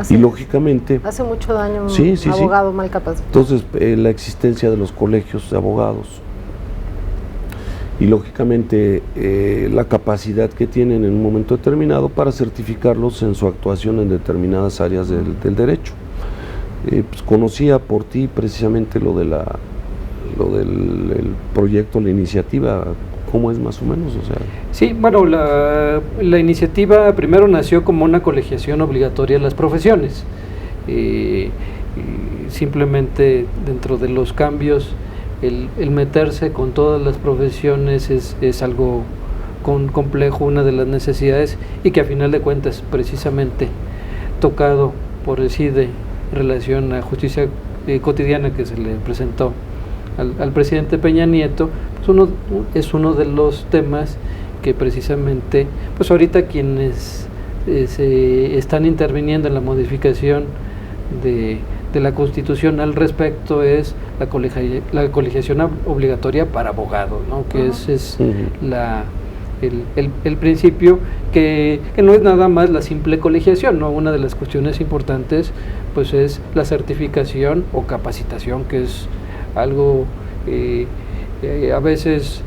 Y lógicamente hace mucho daño un abogado mal capacitado. Entonces la existencia de los colegios de abogados y lógicamente la capacidad que tienen en un momento determinado para certificarlos en su actuación en determinadas áreas del derecho. Pues conocía por ti precisamente lo del proyecto, la iniciativa. ¿Cómo es más o menos? O sea, sí, bueno, la iniciativa primero nació como una colegiación obligatoria de las profesiones. Simplemente dentro de los cambios, el meterse con todas las profesiones es algo complejo, una de las necesidades, y que a final de cuentas, precisamente tocado por el CIDE en relación a justicia cotidiana que se le presentó al presidente Peña Nieto, pues es uno de los temas que precisamente, pues ahorita quienes se están interviniendo en la modificación de la Constitución al respecto es la colegiación obligatoria para abogados, ¿no? Que ese es el principio, que no es nada más la simple colegiación, ¿no? Una de las cuestiones importantes pues es la certificación o capacitación, que es algo a veces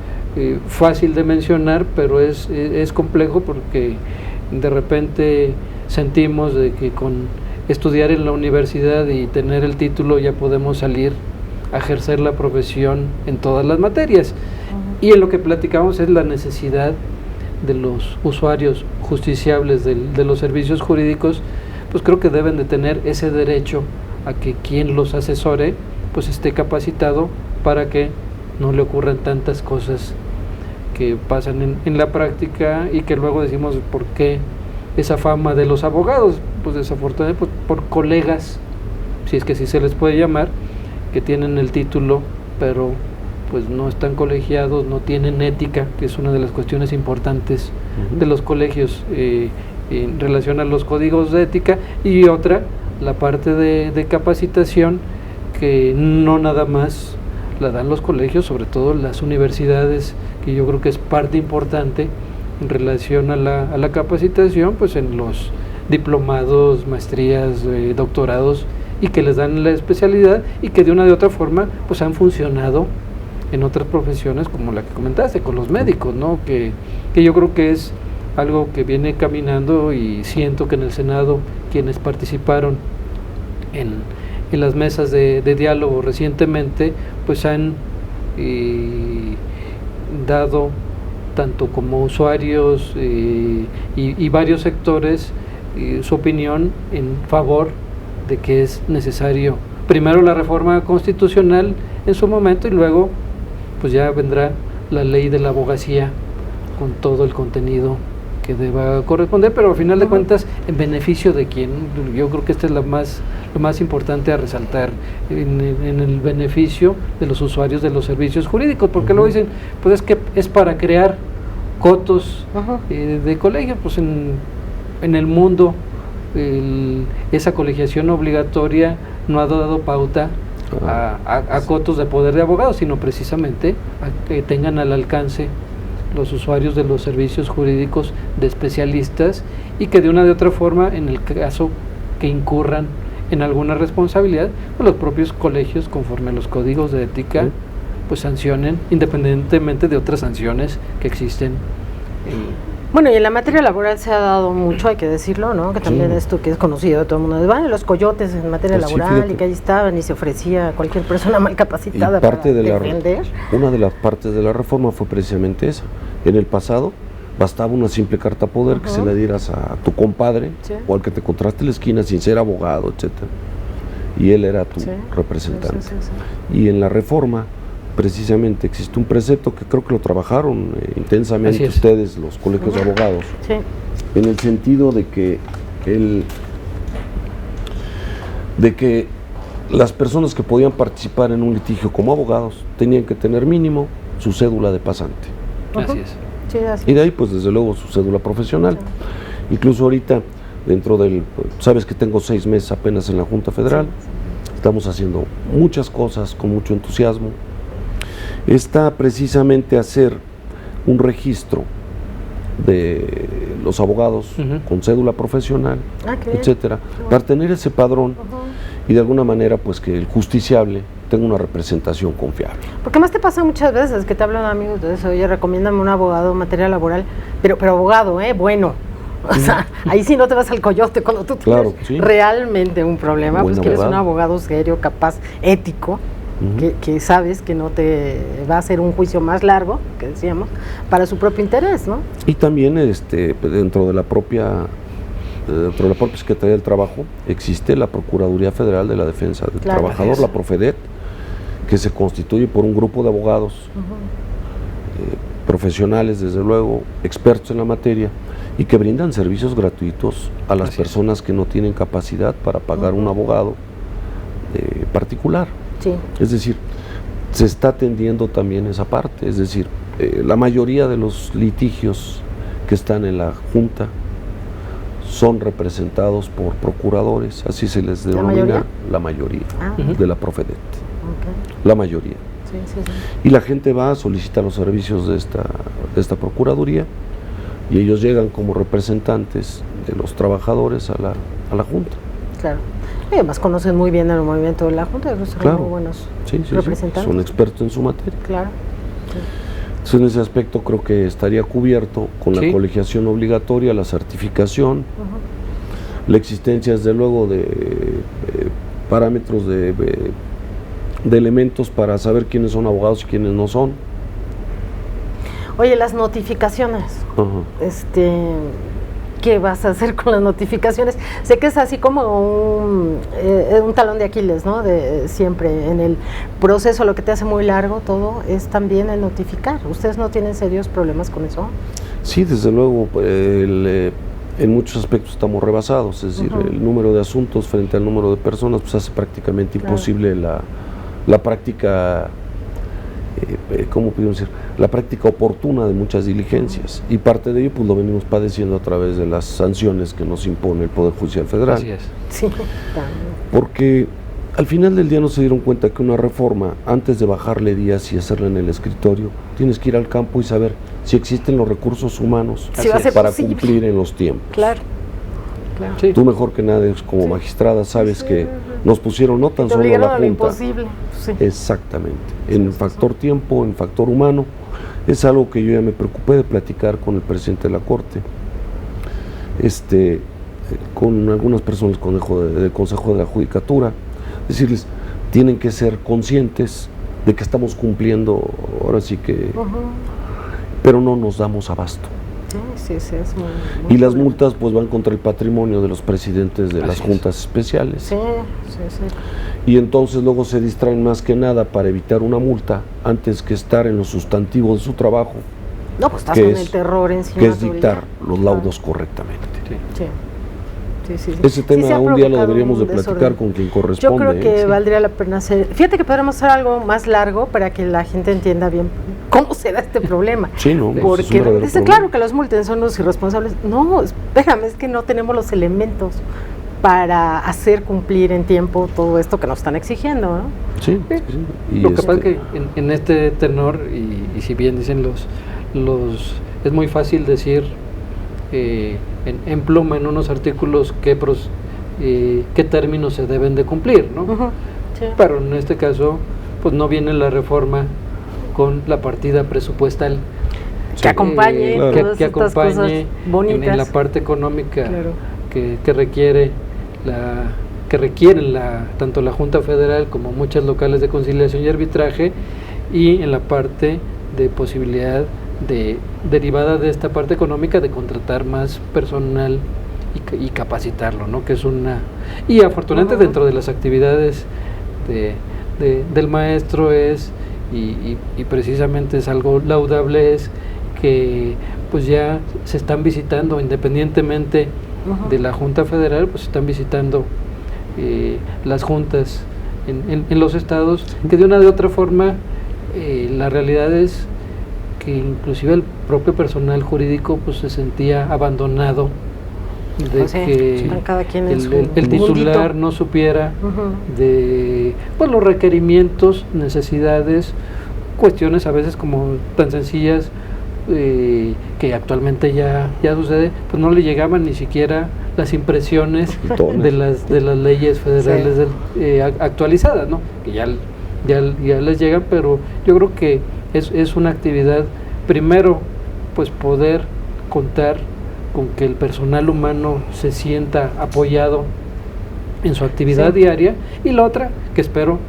fácil de mencionar, pero es complejo, porque de repente sentimos de que con estudiar en la universidad y tener el título ya podemos salir a ejercer la profesión en todas las materias. Y en lo que platicamos es la necesidad de los usuarios justiciables de los servicios jurídicos, pues creo que deben de tener ese derecho a que quien los asesore pues esté capacitado para que no le ocurran tantas cosas que pasan en la práctica, y que luego decimos por qué esa fama de los abogados, pues desafortunadamente pues, por colegas, si es que así se les puede llamar, que tienen el título pero pues no están colegiados, no tienen ética, que es una de las cuestiones importantes de los colegios en relación a los códigos de ética, y otra, la parte de capacitación, que no nada más la dan los colegios, sobre todo las universidades, que yo creo que es parte importante en relación a la capacitación, pues en los diplomados, maestrías, doctorados, y que les dan la especialidad, y que de una de otra forma pues han funcionado en otras profesiones, como la que comentaste, con los médicos, ¿no? Que yo creo que es algo que viene caminando, y siento que en el Senado quienes participaron en las mesas de diálogo recientemente, pues han dado, tanto como usuarios y varios sectores, su opinión en favor de que es necesario primero la reforma constitucional en su momento, y luego pues ya vendrá la ley de la abogacía con todo el contenido que deba corresponder, pero al final de cuentas en beneficio de quién. Yo creo que esta es lo más importante a resaltar, en el beneficio de los usuarios de los servicios jurídicos, porque luego dicen, pues es que es para crear cotos de colegio. Pues en el mundo esa colegiación obligatoria no ha dado pauta a cotos de poder de abogados, sino precisamente a que tengan al alcance los usuarios de los servicios jurídicos de especialistas, y que de una de otra forma, en el caso que incurran en alguna responsabilidad, pues los propios colegios, conforme a los códigos de ética, pues sancionen, independientemente de otras sanciones que existen. Bueno, y en la materia laboral se ha dado mucho, hay que decirlo, ¿no? Que también esto que es conocido de todo el mundo, van los coyotes en materia laboral, y que ahí estaban y se ofrecía a cualquier persona mal capacitada para defender. Una de las partes de la reforma fue precisamente esa. En el pasado bastaba una simple carta poder que se la dieras a tu compadre o al que te encontraste en la esquina sin ser abogado, etcétera, y él era tu representante. Y en la reforma precisamente existe un precepto que creo que lo trabajaron intensamente ustedes, los colegios de abogados, en el sentido de que las personas que podían participar en un litigio como abogados tenían que tener mínimo su cédula de pasante. Así es. Y de ahí, pues desde luego, su cédula profesional. Incluso ahorita, dentro sabes que tengo 6 meses apenas en la Junta Federal, estamos haciendo muchas cosas con mucho entusiasmo. Está precisamente hacer un registro de los abogados con cédula profesional, etcétera, para tener ese padrón y de alguna manera pues que el justiciable tenga una representación confiable. Porque más te pasa muchas veces que te hablan amigos de eso, oye, recomiéndame un abogado en materia laboral, pero abogado, bueno. O sea, ahí sí no te vas al coyote cuando tú tienes realmente un problema, pues quieres un abogado serio, capaz, ético, que sabes que no te va a hacer un juicio más largo, que decíamos, para su propio interés, ¿no? Y también dentro de la propia Secretaría del Trabajo existe la Procuraduría Federal de la Defensa del Trabajador, la Profedet, que se constituye por un grupo de abogados profesionales, desde luego, expertos en la materia, y que brindan servicios gratuitos a las personas que no tienen capacidad para pagar un abogado particular. Es decir, se está atendiendo también esa parte, es decir, la mayoría de los litigios que están en la Junta son representados por procuradores, así se les denomina la mayoría de la Profedet, la mayoría. Sí, sí, sí. Y la gente va a solicitar los servicios de esta Procuraduría y ellos llegan como representantes de los trabajadores a la Junta. Claro. Y además conocen muy bien el movimiento de la Junta, son claro. muy buenos sí, representantes. Son expertos en su materia. Claro. Sí. Entonces, en ese aspecto creo que estaría cubierto con la colegiación obligatoria, la certificación, la existencia desde luego de parámetros de elementos para saber quiénes son abogados y quiénes no son. Oye, las notificaciones, ¿qué vas a hacer con las notificaciones? Sé que es así como un talón de Aquiles, ¿no? De siempre en el proceso, lo que te hace muy largo todo es también el notificar. ¿Ustedes no tienen serios problemas con eso? Sí, desde luego, en muchos aspectos estamos rebasados, es decir, el número de asuntos frente al número de personas pues hace prácticamente imposible la práctica, ¿cómo podemos decir? La práctica oportuna de muchas diligencias, y parte de ello pues lo venimos padeciendo a través de las sanciones que nos impone el Poder Judicial Federal. Así es. Sí, porque al final del día no se dieron cuenta que una reforma, antes de bajarle días y hacerla en el escritorio, tienes que ir al campo y saber si existen los recursos humanos para cumplir en los tiempos. Claro. Claro. Sí. Tú mejor que nadie como magistrada sabes que nos pusieron no tan solo a la Junta, imposible. Sí. Exactamente, en factor tiempo, en factor humano, es algo que yo ya me preocupé de platicar con el presidente de la Corte, con algunas personas del Consejo de la Judicatura, decirles, tienen que ser conscientes de que estamos cumpliendo, ahora sí que, pero no nos damos abasto. Sí, es muy y las multas pues van contra el patrimonio de los presidentes de las juntas especiales. Sí. Y entonces luego se distraen más que nada para evitar una multa antes que estar en los sustantivos de su trabajo. No, pues estás con el terror encima. Que es dictar los laudos correctamente. Sí. Ese tema un día lo deberíamos de platicar con quien corresponde. Yo creo que valdría la pena hacer. Fíjate que podríamos hacer algo más largo para que la gente entienda bien cómo se da este problema. Sí, no. Porque dicen, claro, que los multen son los irresponsables. No, espérame, es que no tenemos los elementos para hacer cumplir en tiempo todo esto que nos están exigiendo, ¿no? Sí. Y lo que pasa es que en este tenor, y si bien dicen es muy fácil decir en pluma en unos artículos qué términos se deben de cumplir, ¿no? Sí. Pero en este caso pues no viene la reforma con la partida presupuestal que acompañe todas estas cosas bonitas en la parte económica que requieren tanto la Junta Federal como muchas locales de conciliación y arbitraje, y en la parte de posibilidad derivada de esta parte económica de contratar más personal y capacitarlo, ¿no? Que es y afortunadamente dentro de las actividades del maestro y precisamente es algo laudable, es que pues ya se están visitando independientemente de la Junta Federal, pues se están visitando las juntas en los estados, que de una de otra forma la realidad es que inclusive el propio personal jurídico pues se sentía abandonado de que el titular no supiera de pues los requerimientos, necesidades, cuestiones a veces como tan sencillas que actualmente ya sucede, pues no le llegaban ni siquiera las impresiones de las leyes federales actualizadas, ¿no? Que ya les llegan, pero yo creo que es una actividad, primero, pues poder contar con que el personal humano se sienta apoyado en su actividad diaria, y la otra, que espero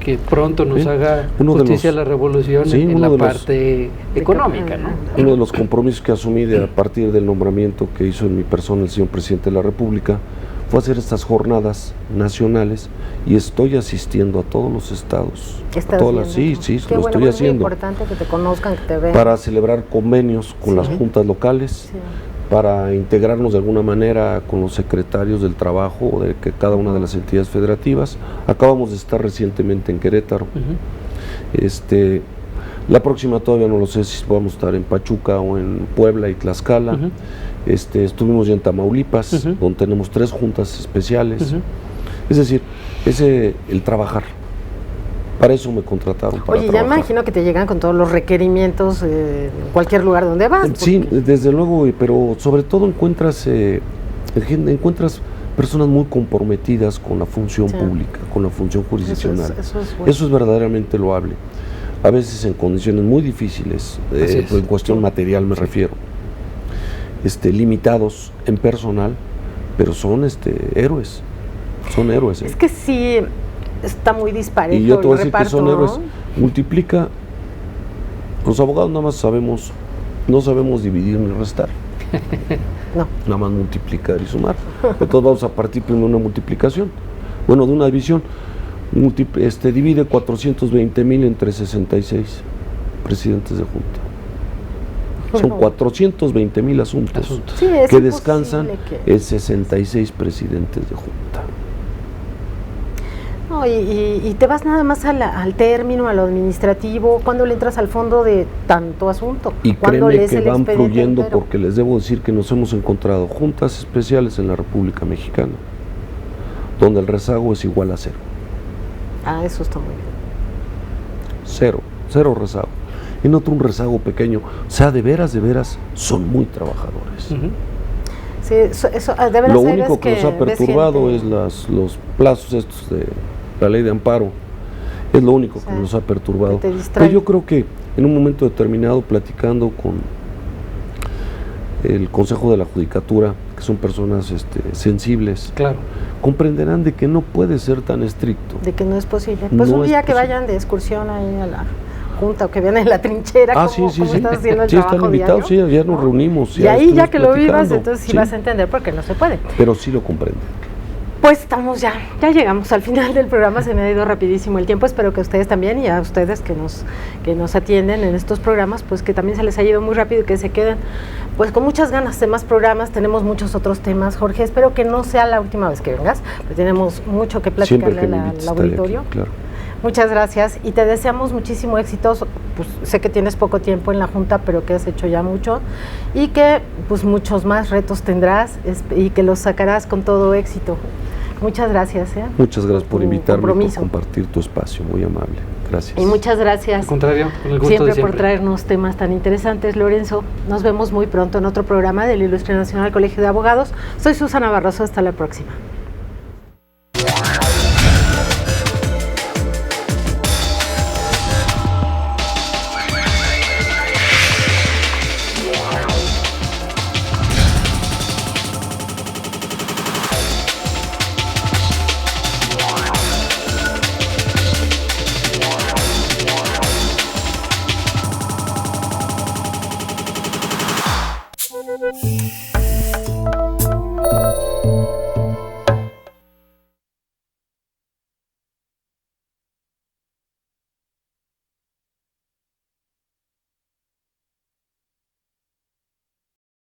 que pronto nos haga justicia la revolución en la parte económica, ¿no? Uno de los compromisos que asumí a partir del nombramiento que hizo en mi persona el señor presidente de la República fue hacer estas jornadas nacionales, y estoy asistiendo a todos los estados. Sí, lo estoy haciendo. Es muy importante que te conozcan, que te vean. Para celebrar convenios con las juntas locales, para integrarnos de alguna manera con los secretarios del trabajo de cada una de las entidades federativas. Acabamos de estar recientemente en Querétaro. La próxima todavía no lo sé si vamos a estar en Pachuca o en Puebla y Tlaxcala. Estuvimos ya en Tamaulipas, donde tenemos 3 juntas especiales. Es decir, el trabajar. Para eso me contrataron, para Oye, trabajar. ya imagino que te llegan con todos los requerimientos en cualquier lugar donde vas. Sí, desde luego, pero sobre todo encuentras personas muy comprometidas con la función pública, con la función jurisdiccional. Eso es verdaderamente loable. A veces en condiciones muy difíciles, en cuestión material me refiero, limitados en personal, pero son héroes. Son héroes. Es que sí, está muy disparejo. Y yo te voy a decir reparto, que son héroes. ¿no? Multiplica. Los abogados nada más no sabemos dividir ni restar. No. Nada más multiplicar y sumar. Entonces vamos a partir primero de una multiplicación. Bueno, de una división. Divide 420,000 entre 66 presidentes de junta. Son 420,000 asuntos sí, que descansan en 66 presidentes de junta. No, y te vas nada más al término, a lo administrativo, cuando le entras al fondo de tanto asunto. Y créeme que van fluyendo, entero. porque les debo decir que nos hemos encontrado juntas especiales en la República Mexicana, donde el rezago es igual a 0. Eso está muy bien. Cero rezago. Y no un rezago pequeño. O sea, de veras, son muy trabajadores. Sí, eso de veras. Lo único que nos ha perturbado es los plazos estos de la ley de amparo. Es lo único que nos ha perturbado. Pero yo creo que en un momento determinado, platicando con el Consejo de la Judicatura, que son personas sensibles, claro, comprenderán de que no puede ser tan estricto. De que no es posible. Pues un día que vayan de excursión ahí a la junta o que vean en la trinchera cómo estás haciendo el trabajo están invitados, diario, ya nos reunimos. Y ahí ya que lo vivas, entonces sí vas a entender por qué no se puede. Pero sí lo comprende. Pues estamos ya llegamos al final del programa, se me ha ido rapidísimo el tiempo, espero que ustedes también y a ustedes que nos atienden en estos programas, pues que también se les haya ido muy rápido y que se queden pues con muchas ganas de más programas. Tenemos muchos otros temas, Jorge, espero que no sea la última vez que vengas, pues tenemos mucho que platicarle al auditorio. Aquí, claro. Muchas gracias y te deseamos muchísimo éxito. Pues sé que tienes poco tiempo en la Junta, pero que has hecho ya mucho y que pues muchos más retos tendrás y que los sacarás con todo éxito. Muchas gracias. Muchas gracias por invitarme, por compartir tu espacio, muy amable. Gracias. Y muchas gracias. Al contrario, con el gusto siempre de siempre. por traernos temas tan interesantes, Lorenzo. Nos vemos muy pronto en otro programa del Ilustre Nacional Colegio de Abogados. Soy Susana Barroso, hasta la próxima.